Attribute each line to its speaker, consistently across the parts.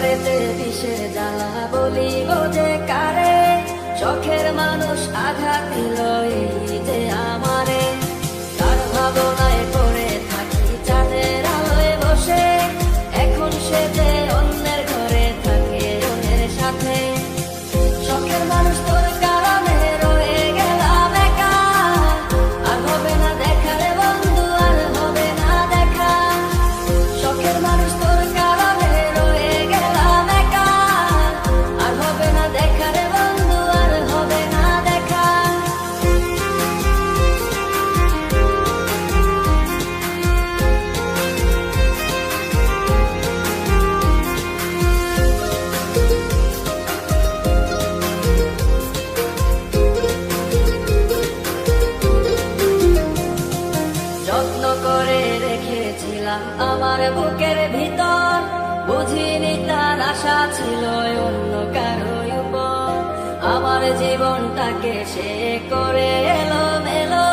Speaker 1: অন্তরেতে বিষের জ্বালা বলিব যে কারে, শখের মানুষ আঘাত দিল এই যে আমারে। তার ভাবনায় পড়ে থাকি চাঁদের আলোয় বসে, এখন সে যে অন্যের ঘরে থাকে অন্যের সাথে। শখের মানুষ তোর কারণে রয়ে গেলাম একা, আর হবে না দেখা রে বন্ধু, আর হবে না দেখা। শখের মানুষ তোর কারণে রয়ে গেলাম একা, আর হবে না দেখা রে বন্ধু, আর হবে না দেখা। যত্ন করে রেখেছিলাম আমার বুকের ভিতর, বুঝিনি তার আশা ছিল অন্য কারো উপর। আমার জীবনটাকে সে করে এলো মেলো,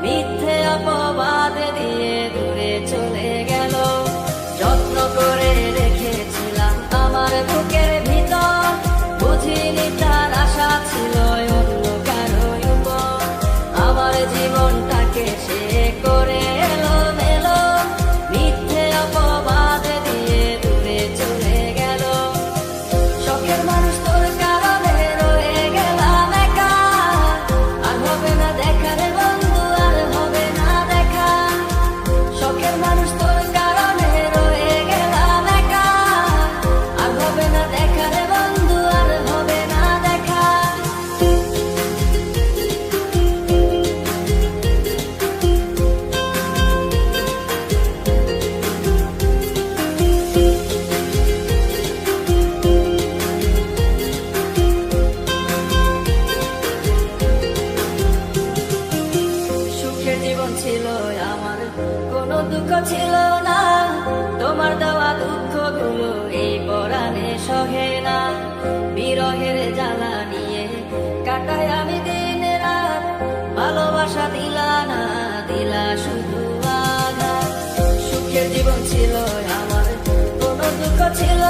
Speaker 1: মিথ্যে অপবাদ দিয়ে দূরে চলে গেল। যত্ন করে রেখেছিলাম আমার বুকের ভিতর, বুঝিনি তার আশা ছিল অন্য কারো উপর। আমার জীবনটাকে সে করে এলো মেলো, মিথ্যে অপবাদ দিয়ে দূরে চলে গেল। শখের মানুষ তোর কারণে রয়ে গেলাম একা, আর হবে না দেখা রে বন্ধু, আর হবে না দেখা। শখের মানুষ তোর কারণে রয়ে গেলাম একা, আর হবে না দেখা রে বন্ধু, আর হবে না দেখা। সুখের জীবন ছিল আমার, কোনো দুঃখ ছিল না। তোমার দেওয়া দুঃখগুলো এই পরাণে সহে না। বিরহের জ্বালা নিয়ে কাটাই আমি দিন রাত, ভালোবাসা দিলা না, দিলা শুধু আঘাত। সুখের জীবন ছিল আমার, কোনো দুঃখ ছিল